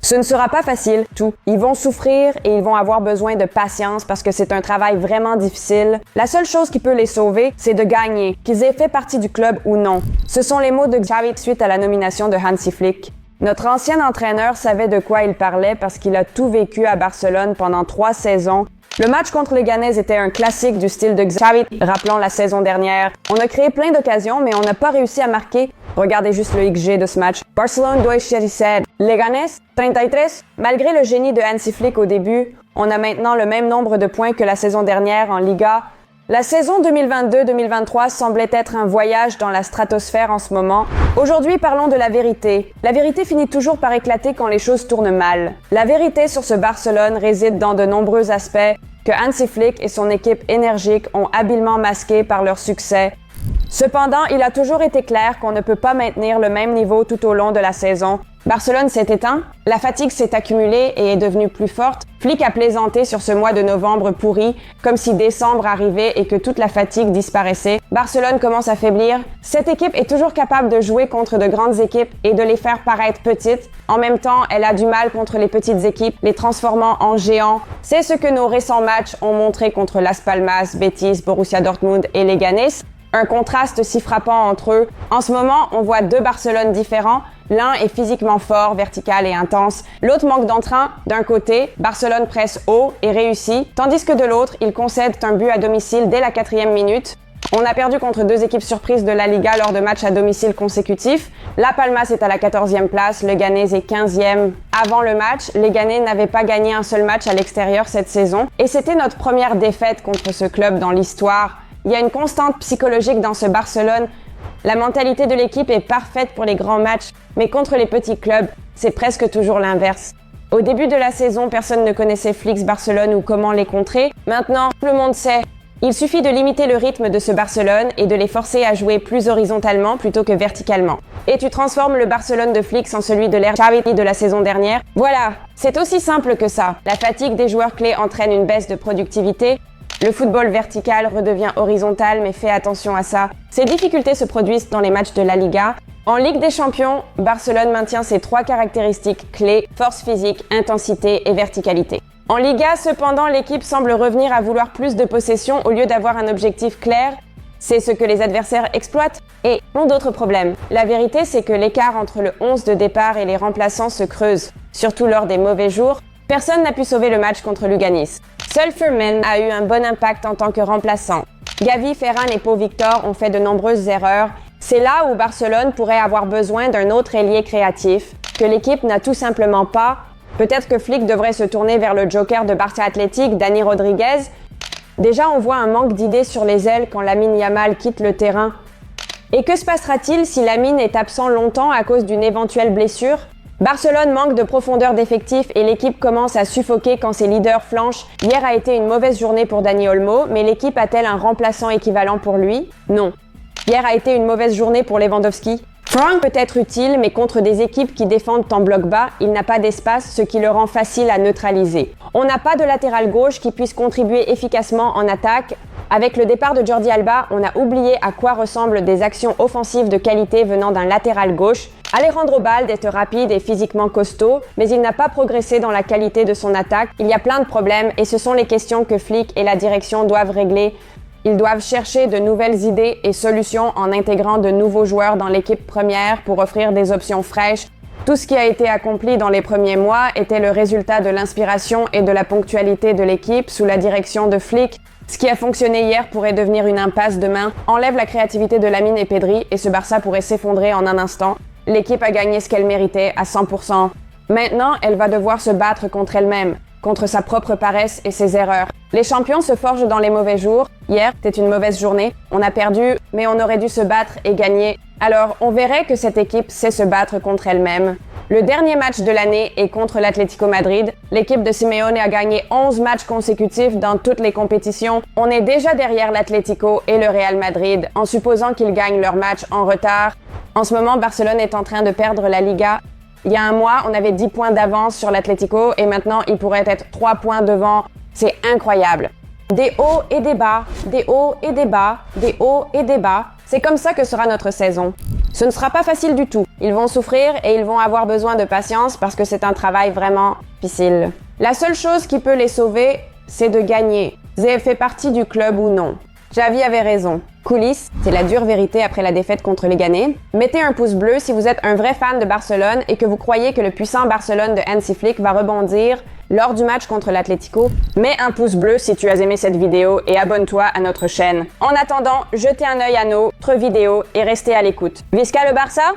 Ce ne sera pas facile, tout. Ils vont souffrir et ils vont avoir besoin de patience parce que c'est un travail vraiment difficile. La seule chose qui peut les sauver, c'est de gagner, qu'ils aient fait partie du club ou non. Ce sont les mots de Xavi suite à la nomination de Hansi Flick. Notre ancien entraîneur savait de quoi il parlait parce qu'il a tout vécu à Barcelone pendant 3 saisons. Le match contre le Leganés était un classique du style de Xavi, rappelant la saison dernière. On a créé plein d'occasions, mais on n'a pas réussi à marquer. Regardez juste le XG de ce match. Barcelone 2-7, Leganés 33. Malgré le génie de Hansi Flick au début, on a maintenant le même nombre de points que la saison dernière en Liga. La saison 2022-2023 semblait être un voyage dans la stratosphère en ce moment. Aujourd'hui, parlons de la vérité. La vérité finit toujours par éclater quand les choses tournent mal. La vérité sur ce Barcelone réside dans de nombreux aspects que Hansi Flick et son équipe énergique ont habilement masqués par leur succès. Cependant, il a toujours été clair qu'on ne peut pas maintenir le même niveau tout au long de la saison. Barcelone s'est éteint, la fatigue s'est accumulée et est devenue plus forte. Flick a plaisanté sur ce mois de novembre pourri, comme si décembre arrivait et que toute la fatigue disparaissait. Barcelone commence à faiblir. Cette équipe est toujours capable de jouer contre de grandes équipes et de les faire paraître petites. En même temps, elle a du mal contre les petites équipes, les transformant en géants. C'est ce que nos récents matchs ont montré contre Las Palmas, Betis, Borussia Dortmund et Leganés. Un contraste si frappant entre eux. En ce moment, on voit 2 Barcelone différents. L'un est physiquement fort, vertical et intense. L'autre manque d'entrain. D'un côté, Barcelone presse haut et réussit, tandis que de l'autre, ils concèdent un but à domicile dès la 4e minute. On a perdu contre 2 équipes surprises de la Liga lors de matchs à domicile consécutifs. La Palmas est à la 14e place, Leganés est 15e. Avant le match, Leganés n'avait pas gagné un seul match à l'extérieur cette saison. Et c'était notre première défaite contre ce club dans l'histoire. Il y a une constante psychologique dans ce Barcelone. La mentalité de l'équipe est parfaite pour les grands matchs, mais contre les petits clubs, c'est presque toujours l'inverse. Au début de la saison, personne ne connaissait Flick's Barcelone ou comment les contrer. Maintenant, tout le monde sait. Il suffit de limiter le rythme de ce Barcelone et de les forcer à jouer plus horizontalement plutôt que verticalement. Et tu transformes le Barcelone de Flick en celui de l'ère Xavi de la saison dernière. Voilà, c'est aussi simple que ça. La fatigue des joueurs clés entraîne une baisse de productivité. Le football vertical redevient horizontal, mais fais attention à ça. Ces difficultés se produisent dans les matchs de la Liga. En Ligue des Champions, Barcelone maintient ses 3 caractéristiques clés, force physique, intensité et verticalité. En Liga, cependant, l'équipe semble revenir à vouloir plus de possession au lieu d'avoir un objectif clair. C'est ce que les adversaires exploitent et ont d'autres problèmes. La vérité, c'est que l'écart entre le 11 de départ et les remplaçants se creuse, surtout lors des mauvais jours. Personne n'a pu sauver le match contre Leganés. Seul Firmin a eu un bon impact en tant que remplaçant. Gavi, Ferran et Pau Victor ont fait de nombreuses erreurs. C'est là où Barcelone pourrait avoir besoin d'un autre ailier créatif, que l'équipe n'a tout simplement pas. Peut-être que Flick devrait se tourner vers le joker de Barça Athletic, Dani Rodriguez. Déjà, on voit un manque d'idées sur les ailes quand Lamine Yamal quitte le terrain. Et que se passera-t-il si Lamine est absent longtemps à cause d'une éventuelle blessure ? Barcelone manque de profondeur d'effectif et l'équipe commence à suffoquer quand ses leaders flanchent. Hier a été une mauvaise journée pour Dani Olmo, mais l'équipe a-t-elle un remplaçant équivalent pour lui ? Non. Hier a été une mauvaise journée pour Lewandowski. Frank peut être utile, mais contre des équipes qui défendent en bloc bas, il n'a pas d'espace, ce qui le rend facile à neutraliser. On n'a pas de latéral gauche qui puisse contribuer efficacement en attaque. Avec le départ de Jordi Alba, on a oublié à quoi ressemblent des actions offensives de qualité venant d'un latéral gauche. Alejandro Balde est rapide et physiquement costaud, mais il n'a pas progressé dans la qualité de son attaque. Il y a plein de problèmes et ce sont les questions que Flick et la direction doivent régler. Ils doivent chercher de nouvelles idées et solutions en intégrant de nouveaux joueurs dans l'équipe première pour offrir des options fraîches. Tout ce qui a été accompli dans les premiers mois était le résultat de l'inspiration et de la ponctualité de l'équipe sous la direction de Flick. Ce qui a fonctionné hier pourrait devenir une impasse demain. Enlève la créativité de Lamine et Pedri et ce Barça pourrait s'effondrer en un instant. L'équipe a gagné ce qu'elle méritait à 100%. Maintenant, elle va devoir se battre contre elle-même, contre sa propre paresse et ses erreurs. Les champions se forgent dans les mauvais jours. Hier, c'était une mauvaise journée. On a perdu, mais on aurait dû se battre et gagner. Alors, on verrait que cette équipe sait se battre contre elle-même. Le dernier match de l'année est contre l'Atlético Madrid. L'équipe de Simeone a gagné 11 matchs consécutifs dans toutes les compétitions. On est déjà derrière l'Atlético et le Real Madrid, en supposant qu'ils gagnent leur match en retard. En ce moment, Barcelone est en train de perdre la Liga. Il y a un mois, on avait 10 points d'avance sur l'Atlético et maintenant, il pourrait être 3 points devant. C'est incroyable. Des hauts et des bas, des hauts et des bas, des hauts et des bas. C'est comme ça que sera notre saison. Ce ne sera pas facile du tout. Ils vont souffrir et ils vont avoir besoin de patience parce que c'est un travail vraiment difficile. La seule chose qui peut les sauver, c'est de gagner. Vous avez fait partie du club ou non. Javi avait raison. Coulisses, c'est la dure vérité après la défaite contre les Leganés. Mettez un pouce bleu si vous êtes un vrai fan de Barcelone et que vous croyez que le puissant Barcelone de Hansi Flick va rebondir lors du match contre l'Atlético. Mets un pouce bleu si tu as aimé cette vidéo et abonne-toi à notre chaîne. En attendant, jetez un œil à notre vidéo et restez à l'écoute. Visca le Barça!